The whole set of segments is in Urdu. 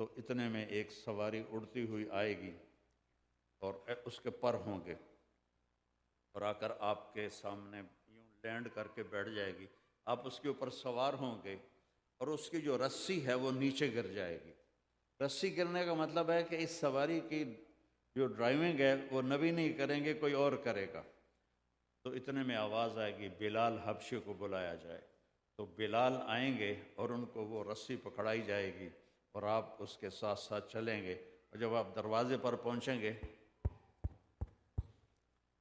تو اتنے میں ایک سواری اڑتی ہوئی آئے گی اور اس کے پر ہوں گے اور آ کر آپ کے سامنے یوں لینڈ کر کے بیٹھ جائے گی، آپ اس کے اوپر سوار ہوں گے اور اس کی جو رسی ہے وہ نیچے گر جائے گی۔ رسی گرنے کا مطلب ہے کہ اس سواری کی جو ڈرائیونگ ہے وہ نبی نہیں کریں گے، کوئی اور کرے گا۔ تو اتنے میں آواز آئے گی بلال حبشی کو بلایا جائے، تو بلال آئیں گے اور ان کو وہ رسی پکڑائی جائے گی اور آپ اس کے ساتھ ساتھ چلیں گے، اور جب آپ دروازے پر پہنچیں گے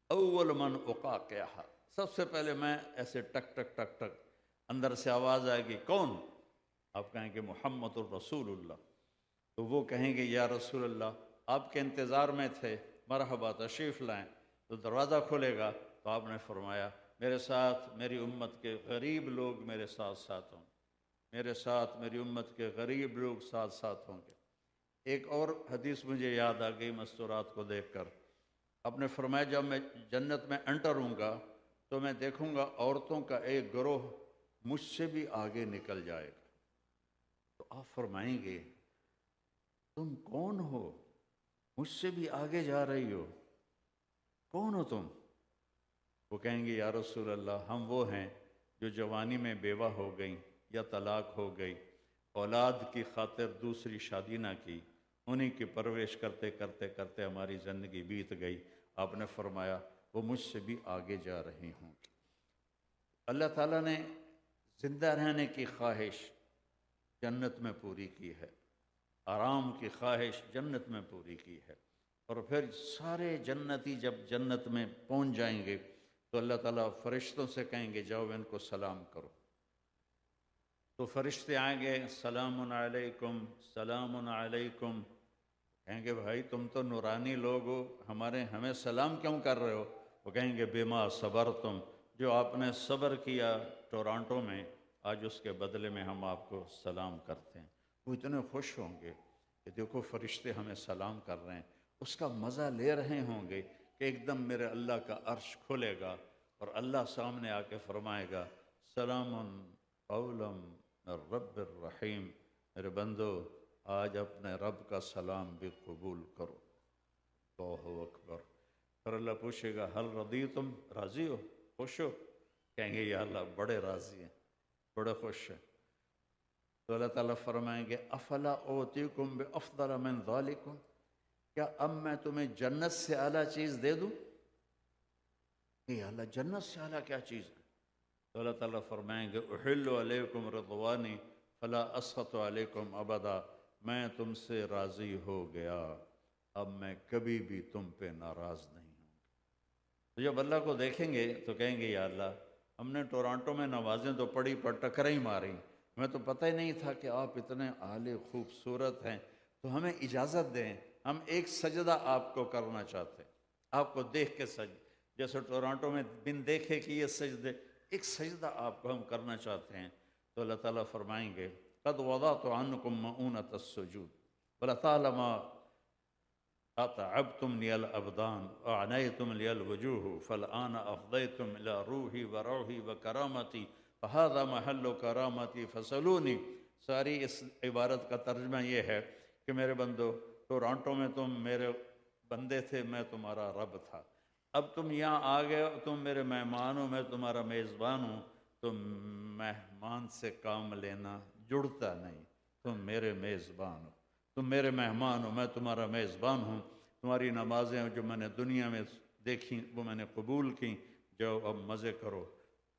اول من اقاقعہ، سب سے پہلے میں ایسے ٹک ٹک ٹک ٹک، اندر سے آواز آئے گی کون؟ آپ کہیں گے محمد الرسول اللہ۔ تو وہ کہیں گے یا رسول اللہ آپ کے انتظار میں تھے، مرحبا تشریف لائیں۔ تو دروازہ کھلے گا تو آپ نے فرمایا میرے ساتھ میری امت کے غریب لوگ میرے ساتھ ساتھ ہوں، میرے ساتھ میری امت کے غریب لوگ ساتھ ساتھ ہوں گے۔ ایک اور حدیث مجھے یاد آ گئی مستورات کو دیکھ کر، آپ نے فرمایا جب میں جنت میں انٹر ہوں گا تو میں دیکھوں گا عورتوں کا ایک گروہ مجھ سے بھی آگے نکل جائے گا۔ تو آپ فرمائیں گے تم کون ہو؟ مجھ سے بھی آگے جا رہی ہو، کون ہو تم؟ وہ کہیں گے یا رسول اللہ ہم وہ ہیں جو جوانی میں بیوہ ہو گئیں یا طلاق ہو گئی، اولاد کی خاطر دوسری شادی نہ کی، انہی کی پرورش کرتے کرتے کرتے ہماری زندگی بیت گئی۔ آپ نے فرمایا وہ مجھ سے بھی آگے جا رہی ہوں گی۔ اللہ تعالیٰ نے زندہ رہنے کی خواہش جنت میں پوری کی ہے، آرام کی خواہش جنت میں پوری کی ہے، اور پھر سارے جنتی جب جنت میں پہنچ جائیں گے تو اللہ تعالیٰ فرشتوں سے کہیں گے جاؤ ان کو سلام کرو۔ تو فرشتے آئیں گے سلام علیکم سلام علیکم، کہیں گے بھائی تم تو نورانی لوگ ہو، ہمیں سلام کیوں کر رہے ہو؟ وہ کہیں گے بما صبرتم، جو آپ نے صبر کیا ٹورانٹو میں، آج اس کے بدلے میں ہم آپ کو سلام کرتے ہیں۔ وہ اتنے خوش ہوں گے کہ دیکھو فرشتے ہمیں سلام کر رہے ہیں، اس کا مزہ لے رہے ہوں گے کہ ایک دم میرے اللہ کا عرش کھلے گا اور اللہ سامنے آ کے فرمائے گا سلام قولا من رب الرحیم، میرے بندو آج اپنے رب کا سلام بھی قبول کرو۔ اللہ اکبر۔ پھر اللہ پوچھے گا حل رضیتم، راضی ہو، خوش ہو؟ کہیں گے یا اللہ بڑے راضی ہیں، بڑے خوش ہیں۔ تو اللہ تعالیٰ فرمائیں گے افلا اوتیکم بافضل من ذالکم، کیا اب میں تمہیں جنت سے اعلیٰ چیز دے دوں؟ کہ اللہ جنت سے اعلیٰ کیا چیز ہے؟ تو اللہ تعالیٰ فرمائیں گے احل علیکم رضوانی فلا اسخط علیکم ابدا، میں تم سے راضی ہو گیا، اب میں کبھی بھی تم پہ ناراض نہیں ہوں۔ تو جب اللہ کو دیکھیں گے تو کہیں گے یا اللہ ہم نے ٹورانٹو میں نمازیں تو پڑھی پر ٹکریں ہی ماری، ہمیں تو پتہ ہی نہیں تھا کہ آپ اتنے اعلی خوبصورت ہیں، تو ہمیں اجازت دیں، ہم ایک سجدہ آپ کو کرنا چاہتے ہیں، آپ کو دیکھ کے جیسے ٹورانٹو میں بن دیکھے کہ یہ سجدے، ایک سجدہ آپ کو ہم کرنا چاہتے ہیں۔ تو اللہ تعالیٰ فرمائیں گے قد وضعت عنکم مؤونۃ السجود ولطالما اتعبتم لی الابدان واعنیتم لی الوجوہ فالآن افضیتم الی روحی وروحی وکرامتی فہذا محل کرامتی فسلونی۔ ساری اس عبارت کا ترجمہ یہ ہے کہ میرے بندو ٹورانٹو میں تم میرے بندے تھے، میں تمہارا رب تھا، اب تم یہاں آ گئے ہو، تم میرے مہمان ہو، میں تمہارا میزبان ہوں، تو مہمان سے کام لینا جڑتا نہیں، تم میرے میزبان ہو، تم میرے مہمان ہو، میں تمہارا میزبان ہوں، تمہاری نمازیں جو میں نے دنیا میں دیکھی وہ میں نے قبول کی، جاؤ اب مزے کرو۔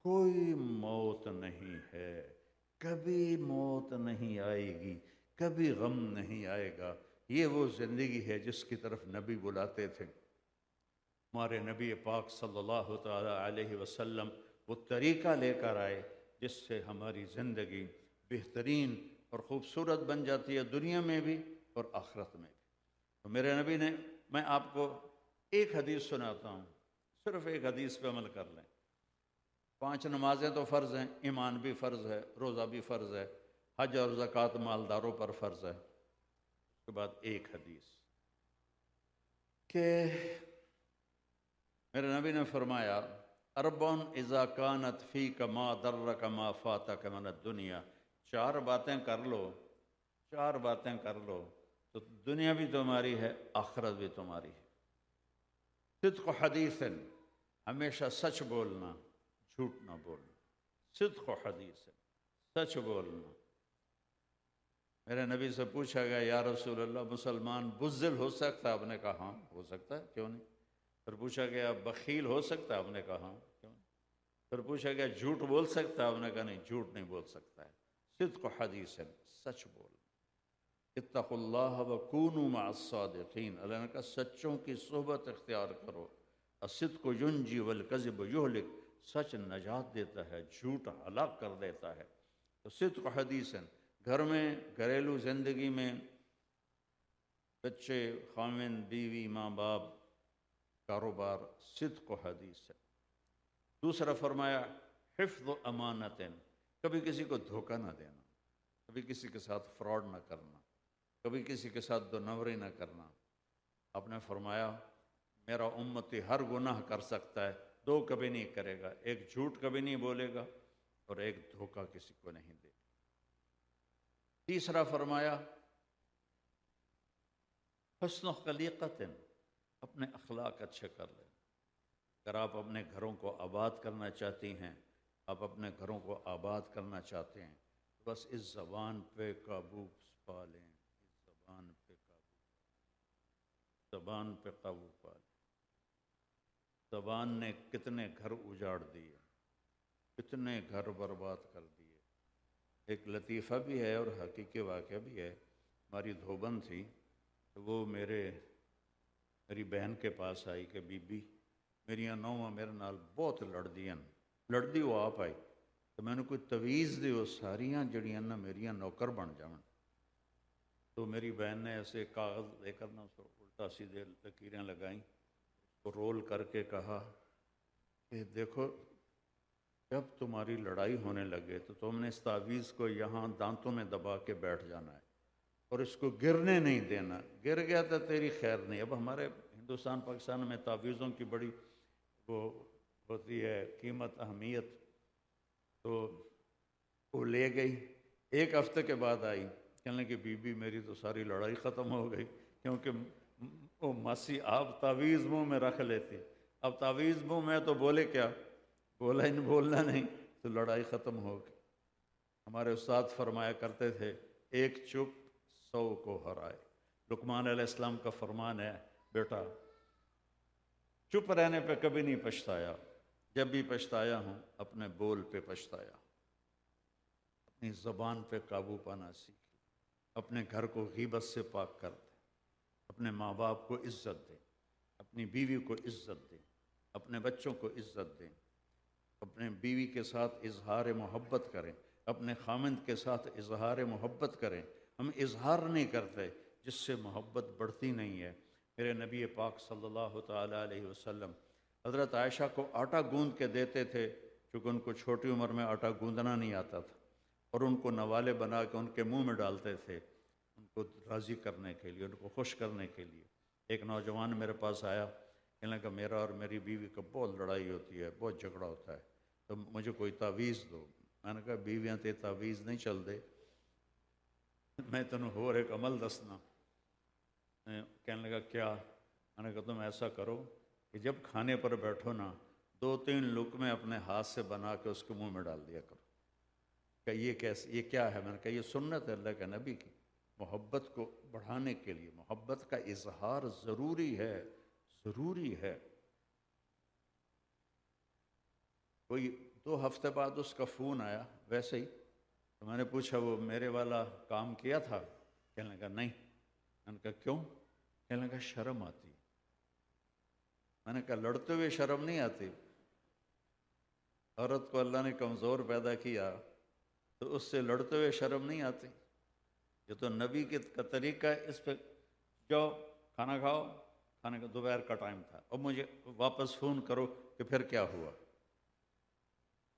کوئی موت نہیں ہے، کبھی موت نہیں آئے گی، کبھی غم نہیں آئے گا، یہ وہ زندگی ہے جس کی طرف نبی بلاتے تھے۔ ہمارے نبی پاک صلی اللہ تعالی علیہ وسلم وہ طریقہ لے کر آئے جس سے ہماری زندگی بہترین اور خوبصورت بن جاتی ہے، دنیا میں بھی اور آخرت میں بھی۔ تو میرے نبی نے، میں آپ کو ایک حدیث سناتا ہوں، صرف ایک حدیث پہ عمل کر لیں۔ 5 نمازیں تو فرض ہیں، ایمان بھی فرض ہے، روزہ بھی فرض ہے، حج اور زکوٰۃ مالداروں پر فرض ہے۔ اس کے بعد ایک حدیث کہ میرے نبی نے فرمایا اربعن اذا کانت فیک ما درک ما فاتک من الدنیا، 4 باتیں کر لو 4 باتیں کر لو تو دنیا بھی تمہاری ہے، آخرت بھی تمہاری ہے۔ صدق حدیث، ہمیشہ سچ بولنا، جھوٹ نہ بولنا۔ صدق حدیث، سچ بولنا۔ میرے نبی سے پوچھا گیا یا رسول اللہ مسلمان بزدل ہو سکتا ہے؟ آپ نے کہا ہاں ہو سکتا ہے، کیوں نہیں۔ پھر پوچھا گیا بخیل ہو سکتا ہے؟ آپ نے کہا ہاں، کیوں نہیں۔ پھر پوچھا گیا جھوٹ بول سکتا ہے؟ آپ نے کہا نہیں، جھوٹ نہیں بول سکتا ہے۔ صدق حدیث، سچ بول۔ اتقوا اللہ وکونوا مع الصادقین، اللہ نے کہا سچوں کی صحبت اختیار کرو۔ الصدق ینجی والکذب یہلک، سچ نجات دیتا ہے، جھوٹ ہلاک کر دیتا ہے۔ تو صدق حدیث، گھر میں، گھریلو زندگی میں، بچے، خاوند، بیوی، ماں باپ، کاروبار، صدق و حدیث ہے۔ دوسرا فرمایا حفظ امانت، کبھی کسی کو دھوکہ نہ دینا، کبھی کسی کے ساتھ فراڈ نہ کرنا، کبھی کسی کے ساتھ دو نمبری نہ کرنا۔ آپ نے فرمایا میرا امتی ہر گناہ کر سکتا ہے، 2 کبھی نہیں کرے گا، ایک جھوٹ کبھی نہیں بولے گا اور ایک دھوکہ کسی کو نہیں دے گا۔ تیسرا فرمایا حسن خلیقت، اپنے اخلاق اچھے کر لیں۔ اگر آپ اپنے گھروں کو آباد کرنا چاہتی ہیں، آپ اپنے گھروں کو آباد کرنا چاہتے ہیں، بس اس زبان پہ قابو پا لیں، اس زبان پہ زبان پہ قابو پا لیں۔ زبان نے کتنے گھر اجاڑ دیے، کتنے گھر برباد کر دیے۔ ایک لطیفہ بھی ہے اور حقیقی واقعہ بھی ہے۔ ہماری دھوبن تھی تو وہ میری بہن کے پاس آئی کہ بی بی میریاں نوواں میرے نال بہت لڑدی وہ آپ آئی تو میں نے کوئی تویز دی، وہ ساریاں جڑیاں نا میریاں نوکر بن جاون۔ تو میری بہن نے ایسے کاغذ لے کر نا اس کو الٹا سیدھے لکیریں لگائیں، اس کو رول کر کے کہا کہ دیکھو جب تمہاری لڑائی ہونے لگے تو تم نے اس تعویذ کو یہاں دانتوں میں دبا کے بیٹھ جانا ہے اور اس کو گرنے نہیں دینا، گر گیا تو تیری خیر نہیں۔ اب ہمارے ہندوستان پاکستان میں تعویذوں کی بڑی وہ ہوتی ہے قیمت، اہمیت، تو وہ لے گئی۔ 1 ہفتے کے بعد آئی، کہنے کہ بی بی میری تو ساری لڑائی ختم ہو گئی، کیونکہ وہ ماسی آپ تعویذ منہ میں رکھ لیتی، اب تعویذ منہ میں تو بولے کیا، بولنا نہیں تو لڑائی ختم ہو گئی۔ ہمارے استاد فرمایا کرتے تھے 1 چپ 100 کو ہرائے۔ لقمان علیہ السلام کا فرمان ہے بیٹا چپ رہنے پہ کبھی نہیں پچھتایا، جب بھی پچھتایا ہوں اپنے بول پہ پچھتایا۔ اپنی زبان پہ قابو پانا سیکھ، اپنے گھر کو غیبت سے پاک کر دیں، اپنے ماں باپ کو عزت دیں، اپنی بیوی کو عزت دیں، اپنے بچوں کو عزت دیں، اپنے بیوی کے ساتھ اظہار محبت کریں، اپنے خامند کے ساتھ اظہار محبت کریں۔ ہم اظہار نہیں کرتے، جس سے محبت بڑھتی نہیں ہے۔ میرے نبی پاک صلی اللہ تعالیٰ علیہ وسلم حضرت عائشہ کو آٹا گوندھ کے دیتے تھے، چونکہ ان کو چھوٹی عمر میں آٹا گوندھنا نہیں آتا تھا، اور ان کو نوالے بنا کے ان کے منہ میں ڈالتے تھے، ان کو راضی کرنے کے لیے، ان کو خوش کرنے کے لیے۔ ایک نوجوان میرے پاس آیا، کہنے لگا میرا اور میری بیوی کا بہت لڑائی ہوتی ہے، بہت جھگڑا ہوتا ہے، تو مجھے کوئی تعویذ دو۔ میں نے کہا بیویاں تے تعویذ نہیں چل دے، میں تنوں ہور ایک عمل دسنا۔ کہنے لگا کیا؟ میں نے کہا تم ایسا کرو کہ جب کھانے پر بیٹھو نا 2-3 لقمے اپنے ہاتھ سے بنا کے اس کے منہ میں ڈال دیا کرو۔ کہ یہ کیا ہے؟ میں نے کہا یہ سنت ہے اللہ کے نبی کی، محبت کو بڑھانے کے لیے، محبت کا اظہار ضروری ہے، ضروری ہے۔ کوئی 2 ہفتے بعد اس کا فون آیا ویسے ہی، تو میں نے پوچھا وہ میرے والا کام کیا تھا؟ کہنے لگا نہیں۔ میں نے کہا کیوں؟ کہنے لگا شرم آتی۔ میں نے کہا لڑتے ہوئے شرم نہیں آتی؟ عورت کو اللہ نے کمزور پیدا کیا تو اس سے لڑتے ہوئے شرم نہیں آتی؟ یہ تو نبی کا طریقہ ہے، اس پہ جاؤ کھانا کھاؤ، کھانے کا دوپہر کا ٹائم تھا، اب مجھے واپس فون کرو کہ پھر کیا ہوا۔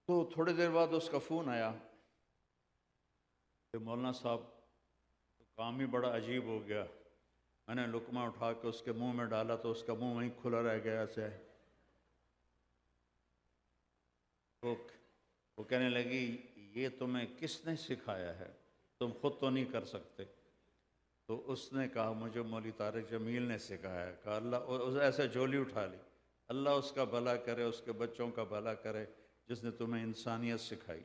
تو تھوڑی دیر بعد اس کا فون آیا کہ مولانا صاحب کام ہی بڑا عجیب ہو گیا، میں نے لقمہ اٹھا کے اس کے منہ میں ڈالا تو اس کا منہ وہیں کھلا رہ گیا ایسے۔ وہ کہنے لگی یہ تمہیں کس نے سکھایا ہے؟ تم خود تو نہیں کر سکتے؟ تو اس نے کہا مجھے مولوی طارق جمیل نے سکھایا ہے، کہا اللہ ایسے جھولی اٹھا لی، اللہ اس کا بھلا کرے، اس کے بچوں کا بھلا کرے جس نے تمہیں انسانیت سکھائی۔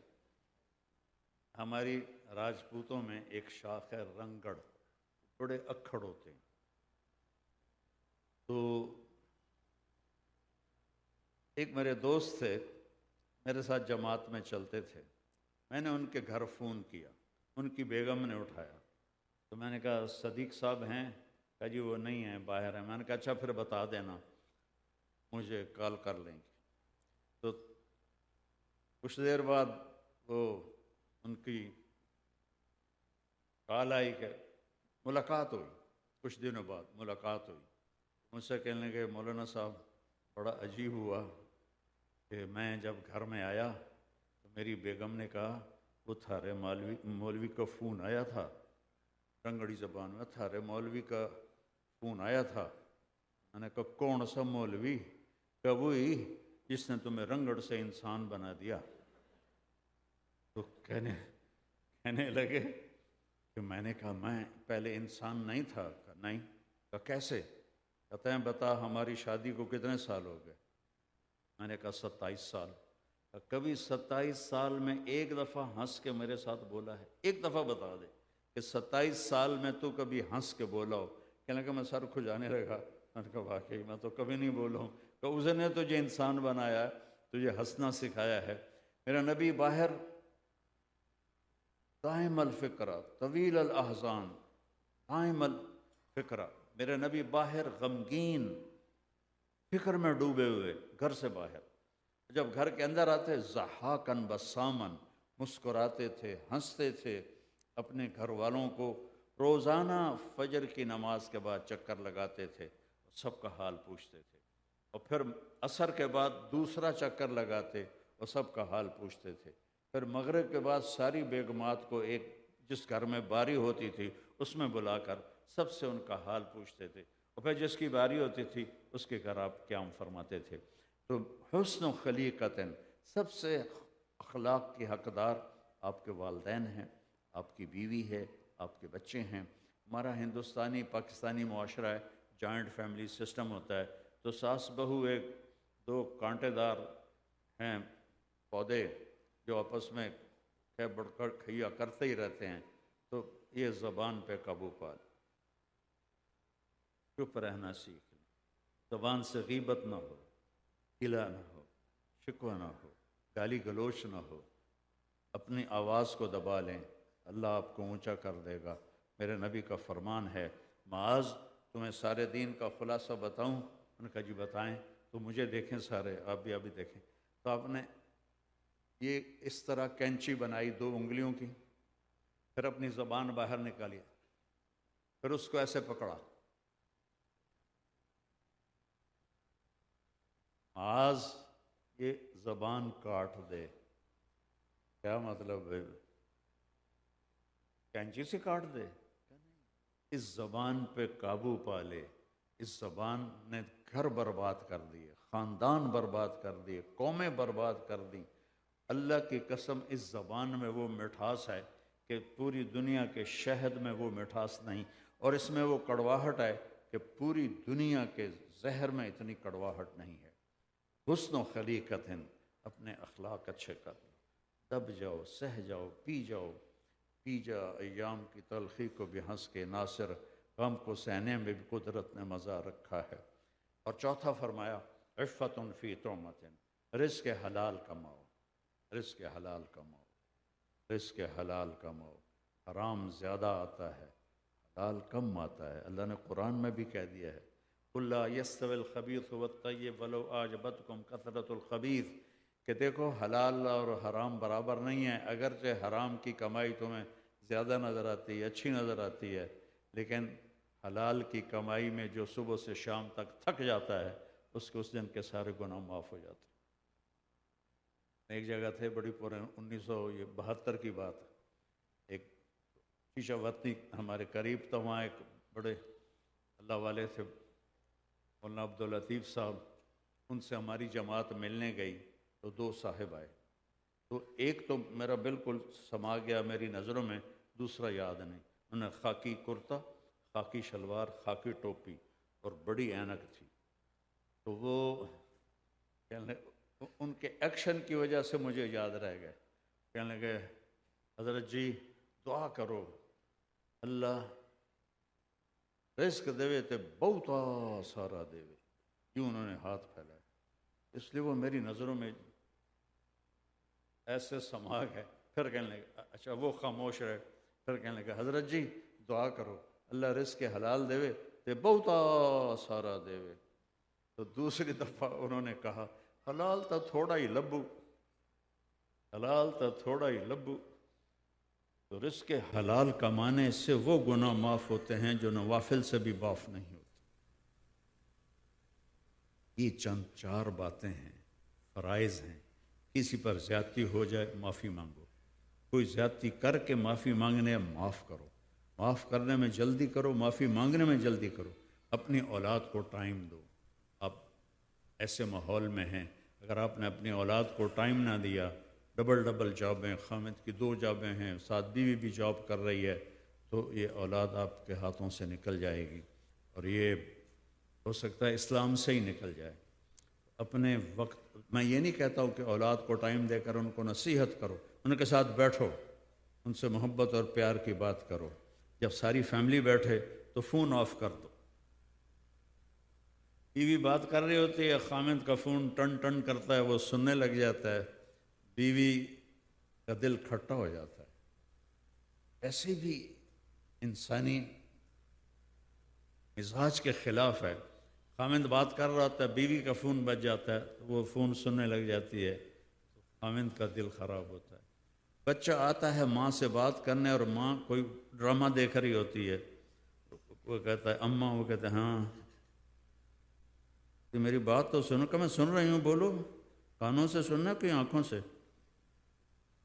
ہماری راجپوتوں میں ایک شاخ ہے رنگڑ، بڑے اکھڑ ہوتے ہیں، تو ایک میرے دوست تھے میرے ساتھ جماعت میں چلتے تھے، میں نے ان کے گھر فون کیا، ان کی بیگم نے اٹھایا، تو میں نے کہا صدیق صاحب ہیں؟ کہا جی وہ نہیں ہیں، باہر ہیں۔ میں نے کہا اچھا پھر بتا دینا، مجھے کال کر لیں گے۔ تو کچھ دیر بعد وہ ان کی کال آئی کہ ملاقات ہوئی، کچھ دنوں بعد ملاقات ہوئی، مجھ سے کہنے لگے مولانا صاحب بڑا عجیب ہوا کہ میں جب گھر میں آیا تو میری بیگم نے کہا وہ تھارے مولوی کا فون آیا تھا، رنگڑی زبان میں تھارے مولوی کا فون آیا تھا۔ میں نے کہا کون سا مولوی؟ کہ وہی جس نے تمہیں رنگڑ سے انسان بنا دیا۔ تو کہنے لگے کہ میں نے کہا میں پہلے انسان نہیں تھا؟ کہا نہیں۔ کہا کیسے؟ کہتے ہیں بتا ہماری شادی کو کتنے سال ہو گئے؟ میں نے کہا 27 سال۔ کبھی 27 سال میں ایک دفعہ ہنس کے میرے ساتھ بولا ہے؟ ایک دفعہ بتا دے کہ 27 سال میں تو کبھی ہنس کے بولا ہو۔ کہنے لگا میں سر کھجانے لگا، میں نے کہا واقعی میں تو کبھی نہیں بولا ہوں۔ کہ اس نے تجھے انسان بنایا ہے، تجھے ہنسنا سکھایا ہے۔ میرا نبی باہر دائم الفکرہ طویل الاحزان، دائم الفکرہ، میرے نبی باہر غمگین فکر میں ڈوبے ہوئے، گھر سے باہر۔ جب گھر کے اندر آتے ضحاکن بسامن، مسکراتے تھے، ہنستے تھے، اپنے گھر والوں کو روزانہ فجر کی نماز کے بعد چکر لگاتے تھے، سب کا حال پوچھتے تھے، اور پھر عصر کے بعد دوسرا چکر لگاتے اور سب کا حال پوچھتے تھے، پھر مغرب کے بعد ساری بیگمات کو ایک جس گھر میں باری ہوتی تھی اس میں بلا کر سب سے ان کا حال پوچھتے تھے، اور پھر جس کی باری ہوتی تھی اس کے گھر آپ قیام فرماتے تھے۔ تو حسن و خلیقت، سب سے اخلاق کی حقدار آپ کے والدین ہیں، آپ کی بیوی ہے، آپ کے بچے ہیں۔ ہمارا ہندوستانی پاکستانی معاشرہ ہے، جوائنٹ فیملی سسٹم ہوتا ہے، تو ساس بہو ایک دو کانٹے دار ہیں پودے جو آپس میں کھہ بڑھ کر کھیا کرتے ہی رہتے ہیں، تو یہ زبان پہ قابو پال، چپ رہنا سیکھ لیں، زبان سے غیبت نہ ہو، گلہ نہ ہو، شکوہ نہ ہو، گالی گلوچ نہ ہو، اپنی آواز کو دبا لیں، اللہ آپ کو اونچا کر دے گا۔ میرے نبی کا فرمان ہے معاذ تمہیں سارے دین کا خلاصہ بتاؤں؟ انہوں نے کہا جی بتائیں۔ تو مجھے دیکھیں سارے، آپ بھی ابھی دیکھیں۔ تو آپ نے یہ اس طرح کینچی بنائی 2 انگلیوں کی، پھر اپنی زبان باہر نکالی، پھر اس کو ایسے پکڑا، معاذ یہ زبان کاٹ دے۔ کیا مطلب ہے؟ کینچی سے کاٹ دے؟ اس زبان پہ قابو پا لے۔ اس زبان نے گھر برباد کر دیے، خاندان برباد کر دیے، قومیں برباد کر دیں۔ اللہ کی قسم اس زبان میں وہ مٹھاس ہے کہ پوری دنیا کے شہد میں وہ مٹھاس نہیں، اور اس میں وہ کڑواہٹ ہے کہ پوری دنیا کے زہر میں اتنی کڑواہٹ نہیں ہے۔ حسن و خلیقت، اپنے اخلاق اچھے کر لو، دب جاؤ، سہ جاؤ، پی جاؤ، پی جا ایام کی تلخی کو بھی ہنس کے، ناصر غم کو سہنے میں بھی قدرت نے مزہ رکھا ہے۔ اور چوتھا فرمایا عفت فی طعمت، رزق حلال کماؤ، رزق حلال کماؤ، رزق حلال کماؤ۔ حرام زیادہ آتا ہے، حلال کم آتا ہے۔ اللہ نے قرآن میں بھی کہہ دیا ہے قُلْ لَا يَسْتَوِي الْخَبِيثُ وَالطَّيِّبُ وَلَوْ أَعْجَبَتْكُمْ كَثْرَةُ الْخَبِيثِ، کہ دیکھو حلال اور حرام برابر نہیں ہیں، اگرچہ حرام کی کمائی تمہیں زیادہ نظر آتی ہے، اچھی نظر آتی ہے، لیکن حلال کی کمائی میں جو صبح سے شام تک تھک جاتا ہے اس کے اس دن کے سارے گناہ معاف ہو جاتے ہیں۔ ایک جگہ تھے، بڑی پورے 1972 کی بات، ایک شیشہ وطنی ہمارے قریب تھا، وہاں ایک بڑے اللہ والے تھے مولانا عبداللطیف صاحب، ان سے ہماری جماعت ملنے گئی تو 2 صاحب آئے، تو ایک تو میرا بالکل سما گیا میری نظروں میں، دوسرا یاد نہیں۔ انہوں نے خاکی کرتا، خاکی شلوار، خاکی ٹوپی اور بڑی اینک تھی. تو وہ ان کے ایکشن کی وجہ سے مجھے یاد رہ گئے. کہنے لگے حضرت جی دعا کرو اللہ رزق دے تے بہتا سارا دے. کیوں انہوں نے ہاتھ پھیلائے، اس لیے وہ میری نظروں میں ایسے سما گئے. پھر کہنے لگے اچھا وہ خاموش رہے. پھر کہنے لگے حضرت جی دعا کرو اللہ رزق حلال دے تے بہتا سارا دے. تو دوسری دفعہ انہوں نے کہا حلال تا تھوڑا ہی لبو، حلال تا تھوڑا ہی لبو. تو رزق حلال کمانے سے وہ گناہ معاف ہوتے ہیں جو نوافل سے بھی معاف نہیں ہوتے. یہ چند 4 باتیں ہیں، فرائض ہیں. کسی پر زیادتی ہو جائے معافی مانگو، کوئی زیادتی کر کے معافی مانگنے معاف کرو، معاف کرنے میں جلدی کرو، معافی مانگنے میں جلدی کرو. اپنی اولاد کو ٹائم دو. آپ ایسے ماحول میں ہیں اگر آپ نے اپنی اولاد کو ٹائم نہ دیا، ڈبل جابیں، خامد کی 2 جابیں ہیں، ساتھ بیوی بھی جاب کر رہی ہے، تو یہ اولاد آپ کے ہاتھوں سے نکل جائے گی اور یہ ہو سکتا ہے اسلام سے ہی نکل جائے. اپنے وقت، میں یہ نہیں کہتا ہوں کہ اولاد کو ٹائم دے کر ان کو نصیحت کرو، ان کے ساتھ بیٹھو، ان سے محبت اور پیار کی بات کرو. جب ساری فیملی بیٹھے تو فون آف کر دو. بیوی بات کر رہی ہوتی ہے، خامد کا فون ٹن ٹن کرتا ہے، وہ سننے لگ جاتا ہے، بیوی کا دل کھٹا ہو جاتا ہے. ایسے بھی انسانی مزاج کے خلاف ہے. خامد بات کر رہا ہوتا ہے، بیوی کا فون بج جاتا ہے، وہ فون سننے لگ جاتی ہے، خامد کا دل خراب ہوتا ہے. بچہ آتا ہے ماں سے بات کرنے اور ماں کوئی ڈرامہ دیکھ رہی ہوتی ہے، وہ کہتا ہے اماں، وہ کہتا ہے ہاں کہ میری بات تو سنو. کہ میں سن رہی ہوں، بولو. کانوں سے سننا کہ آنکھوں سے؟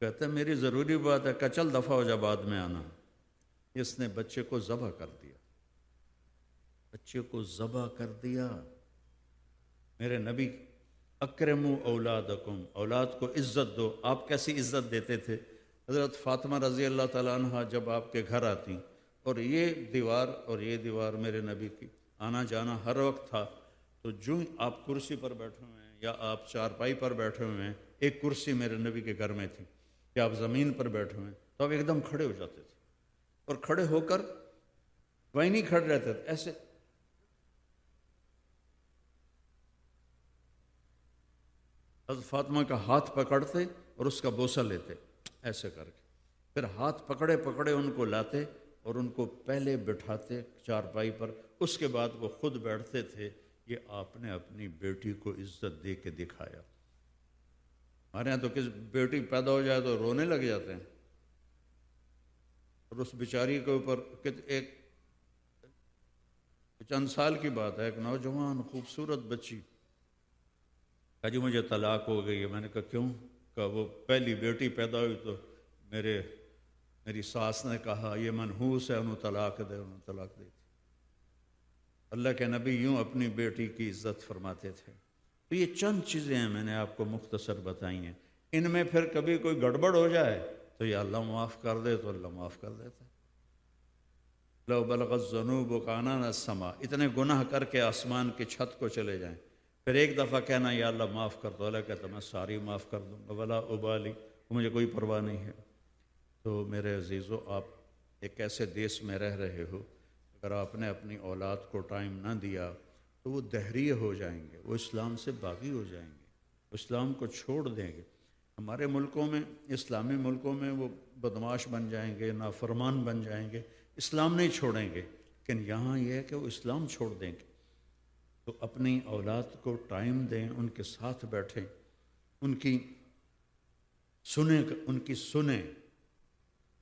کہتا ہے میری ضروری بات ہے. کہ چل دفعہ ہو جا، بعد میں آنا. اس نے بچے کو ذبح کر دیا، بچے کو ذبح کر دیا. میرے نبی اکرموا اولادکم، اولاد کو عزت دو. آپ کیسی عزت دیتے تھے؟ حضرت فاطمہ رضی اللہ تعالیٰ عنہ جب آپ کے گھر آتی اور یہ دیوار میرے نبی کی آنا جانا ہر وقت تھا، تو جو آپ کرسی پر بیٹھے ہوئے ہیں یا آپ چارپائی پر بیٹھے ہوئے ہیں، ایک کرسی میرے نبی کے گھر میں تھی، کہ آپ زمین پر بیٹھے ہوئے ہیں تو آپ ایک دم کھڑے ہو جاتے تھے، اور کھڑے ہو کر وہیں نہیں کھڑے رہتے تھے، ایسے حضرت فاطمہ کا ہاتھ پکڑتے اور اس کا بوسہ لیتے ایسے کر کے، پھر ہاتھ پکڑے پکڑے ان کو لاتے اور ان کو پہلے بٹھاتے چارپائی پر، اس کے بعد وہ خود بیٹھتے تھے. یہ آپ نے اپنی بیٹی کو عزت دے کے دکھایا. ہمارے یہاں تو کس بیٹی پیدا ہو جائے تو رونے لگ جاتے ہیں، اور اس بیچاری کے اوپر ایک چند سال کی بات ہے، ایک نوجوان خوبصورت بچی کہا جی مجھے طلاق ہو گئی ہے. میں نے کہا کیوں؟ کہا وہ پہلی بیٹی پیدا ہوئی تو میری ساس نے کہا یہ منحوس ہے، انہوں طلاق دی. اللہ کے نبی یوں اپنی بیٹی کی عزت فرماتے تھے. تو یہ چند چیزیں ہیں میں نے آپ کو مختصر بتائی ہیں. ان میں پھر کبھی کوئی گڑبڑ ہو جائے تو یا اللہ معاف کر دے تو اللہ معاف کر دیتا ہے. لو بلغت الذنوب عنان السماء، اتنے گناہ کر کے آسمان کی چھت کو چلے جائیں، پھر ایک دفعہ کہنا یا اللہ معاف کر دو، اللہ کہتا میں ساری معاف کر دوں گا، ولا ابالی، مجھے کوئی پرواہ نہیں ہے. تو میرے عزیزو، آپ ایک ایسے دیس میں رہ رہے ہو، اگر آپ نے اپنی اولاد کو ٹائم نہ دیا تو وہ دہریے ہو جائیں گے، وہ اسلام سے باغی ہو جائیں گے، وہ اسلام کو چھوڑ دیں گے. ہمارے ملکوں میں، اسلامی ملکوں میں وہ بدماش بن جائیں گے، نافرمان بن جائیں گے، اسلام نہیں چھوڑیں گے. لیکن یہاں یہ ہے کہ وہ اسلام چھوڑ دیں گے. تو اپنی اولاد کو ٹائم دیں، ان کے ساتھ بیٹھیں، ان کی سنیں،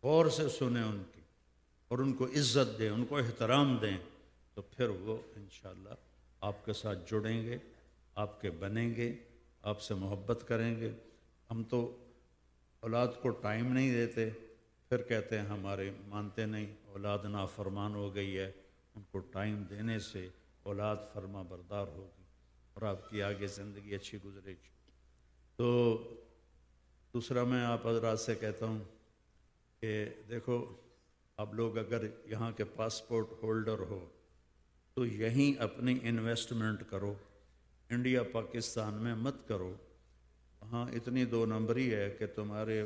غور سے سنیں ان کی، اور ان کو عزت دیں، ان کو احترام دیں، تو پھر وہ انشاءاللہ آپ کے ساتھ جڑیں گے، آپ کے بنیں گے، آپ سے محبت کریں گے. ہم تو اولاد کو ٹائم نہیں دیتے، پھر کہتے ہیں ہمارے مانتے نہیں، اولاد نافرمان ہو گئی ہے. ان کو ٹائم دینے سے اولاد فرما بردار ہوگی اور آپ کی آگے زندگی اچھی گزرے گی. تو دوسرا میں آپ حضرات سے کہتا ہوں کہ دیکھو آپ لوگ اگر یہاں کے پاسپورٹ ہولڈر ہو تو یہیں اپنی انویسٹمنٹ کرو، انڈیا پاکستان میں مت کرو۔ وہاں اتنی دو نمبری ہے کہ تمہارے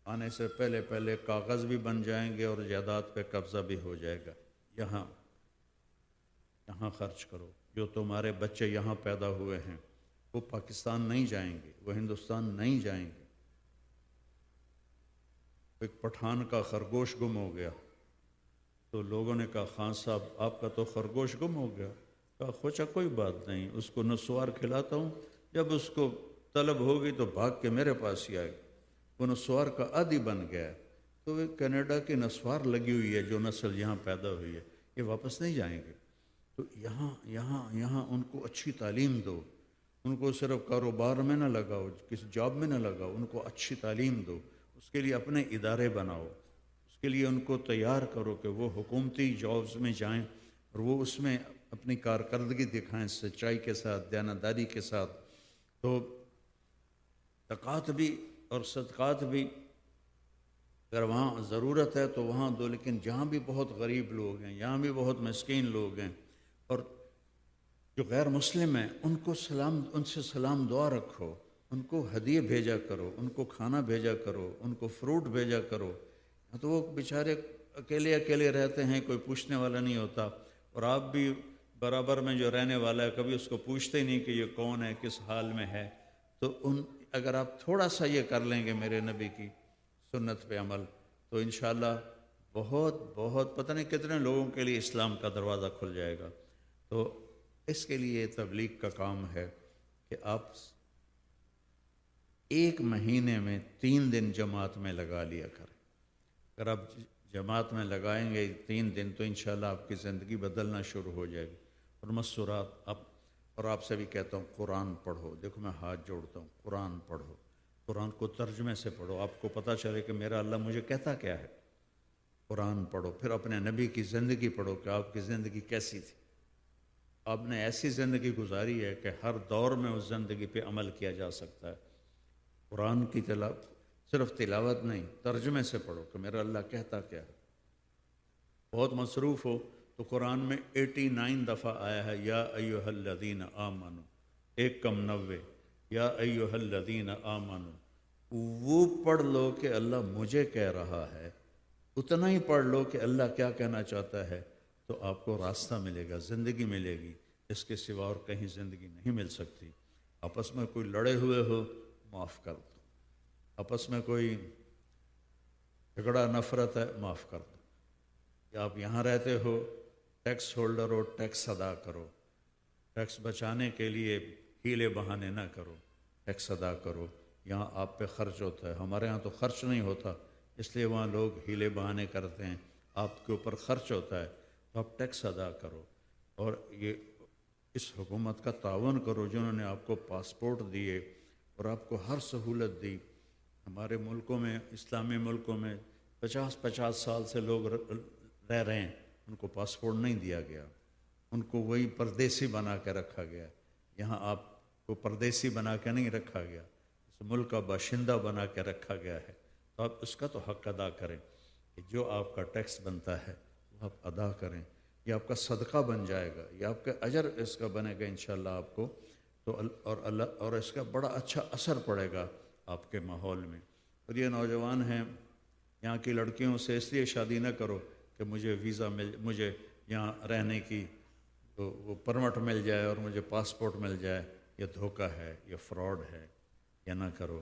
آنے سے پہلے پہلے کاغذ بھی بن جائیں گے اور جائیداد پہ قبضہ بھی ہو جائے گا۔ یہاں خرچ کرو۔ جو تمہارے بچے یہاں پیدا ہوئے ہیں وہ پاکستان نہیں جائیں گے، وہ ہندوستان نہیں جائیں گے۔ ایک پٹھان کا خرگوش گم ہو گیا تو لوگوں نے کہا خان صاحب آپ کا تو خرگوش گم ہو گیا۔ کہا خوچا کوئی بات نہیں، اس کو نسوار کھلاتا ہوں، جب اس کو طلب ہوگی تو بھاگ کے میرے پاس ہی آئے گا۔ وہ نسوار کا عادی بن گیا ہے، تو وہ کینیڈا کی نسوار لگی ہوئی ہے جو نسل یہاں پیدا ہوئی ہے، یہ واپس نہیں جائیں گے۔ تو یہاں ان کو اچھی تعلیم دو، ان کو صرف کاروبار میں نہ لگاؤ، کسی جاب میں نہ لگاؤ، ان کو اچھی تعلیم دو، اس کے لیے اپنے ادارے بناؤ، اس کے لیے ان کو تیار کرو کہ وہ حکومتی جابز میں جائیں اور وہ اس میں اپنی کارکردگی دکھائیں سچائی کے ساتھ، دیانتداری کے ساتھ۔ تو زکوٰۃ بھی اور صدقات بھی اگر وہاں ضرورت ہے تو وہاں دو، لیکن جہاں بھی بہت غریب لوگ ہیں، یہاں بھی بہت مسکین لوگ ہیں اور جو غیر مسلم ہیں ان سے سلام دعا رکھو، ان کو ہدیے بھیجا کرو، ان کو کھانا بھیجا کرو، ان کو فروٹ بھیجا کرو۔ تو وہ بیچارے اکیلے رہتے ہیں، کوئی پوچھنے والا نہیں ہوتا، اور آپ بھی برابر میں جو رہنے والا ہے کبھی اس کو پوچھتے ہی نہیں کہ یہ کون ہے، کس حال میں ہے۔ تو اگر آپ تھوڑا سا یہ کر لیں گے میرے نبی کی سنت پہ عمل، تو انشاءاللہ بہت پتہ نہیں کتنے لوگوں کے لیے اسلام کا دروازہ کھل جائے گا۔ تو اس کے لیے تبلیغ کا کام ہے کہ آپ ایک مہینے میں 3 دن جماعت میں لگا لیا کریں۔ اگر آپ جماعت میں لگائیں گے 3 دن تو انشاءاللہ آپ کی زندگی بدلنا شروع ہو جائے گی۔ اور مسورات اور آپ سے بھی کہتا ہوں قرآن پڑھو۔ دیکھو میں ہاتھ جوڑتا ہوں، قرآن پڑھو، قرآن کو ترجمے سے پڑھو، آپ کو پتہ چلے کہ میرا اللہ مجھے کہتا کیا ہے۔ قرآن پڑھو، پھر اپنے نبی کی زندگی پڑھو کہ آپ کی زندگی کیسی تھی۔ آپ نے ایسی زندگی گزاری ہے کہ ہر دور میں اس زندگی پہ عمل کیا جا سکتا ہے۔ قرآن کی صرف تلاوت نہیں، ترجمے سے پڑھو کہ میرا اللہ کہتا کیا ہے۔ بہت مصروف ہو تو قرآن میں 89 دفعہ آیا ہے یا ایھا الذین آمنو، 1 کم 90، یا ایھا الذین آمنو۔ وہ پڑھ لو کہ اللہ مجھے کہہ رہا ہے، اتنا ہی پڑھ لو کہ اللہ کیا کہنا چاہتا ہے، تو آپ کو راستہ ملے گا، زندگی ملے گی، اس کے سوا اور کہیں زندگی نہیں مل سکتی۔ آپس میں کوئی لڑے ہوئے ہو معاف کر دو، آپس میں کوئی جھگڑا نفرت ہے معاف کر دو۔ یا آپ یہاں رہتے ہو، ٹیکس ہولڈر ہو، ٹیکس ادا کرو، ٹیکس بچانے کے لیے ہیلے بہانے نہ کرو، ٹیکس ادا کرو۔ یہاں آپ پہ خرچ ہوتا ہے، ہمارے ہاں تو خرچ نہیں ہوتا، اس لیے وہاں لوگ ہیلے بہانے کرتے ہیں، آپ کے اوپر خرچ ہوتا ہے تو آپ ٹیکس ادا کرو۔ اور یہ اس حکومت کا تعاون کرو جنہوں نے آپ کو پاسپورٹ دیے اور آپ کو ہر سہولت دی۔ ہمارے ملکوں میں، اسلامی ملکوں میں 50 سال سے لوگ رہ رہے ہیں، ان کو پاسپورٹ نہیں دیا گیا، ان کو وہی پردیسی بنا کے رکھا گیا۔ یہاں آپ کو پردیسی بنا کے نہیں رکھا گیا، اس ملک کا باشندہ بنا کے رکھا گیا ہے۔ تو آپ اس کا تو حق ادا کریں کہ جو آپ کا ٹیکس بنتا ہے وہ آپ ادا کریں، یہ آپ کا صدقہ بن جائے گا، یہ آپ کا اجر اس کا بنے گا انشاءاللہ آپ کو۔ تو اور اس کا بڑا اچھا اثر پڑے گا آپ کے ماحول میں۔ اور یہ نوجوان ہیں، یہاں کی لڑکیوں سے اس لیے شادی نہ کرو کہ مجھے ویزا مجھے یہاں رہنے کی وہ پرمٹ مل جائے اور مجھے پاسپورٹ مل جائے، یہ دھوکہ ہے، یہ فراڈ ہے، یہ نہ کرو۔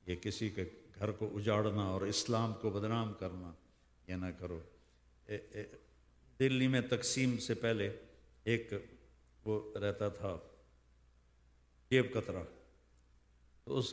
یہ کسی کے گھر کو اجاڑنا اور اسلام کو بدنام کرنا، یہ نہ کرو۔ دلی میں تقسیم سے پہلے ایک وہ رہتا تھا جیب کترا، تو اس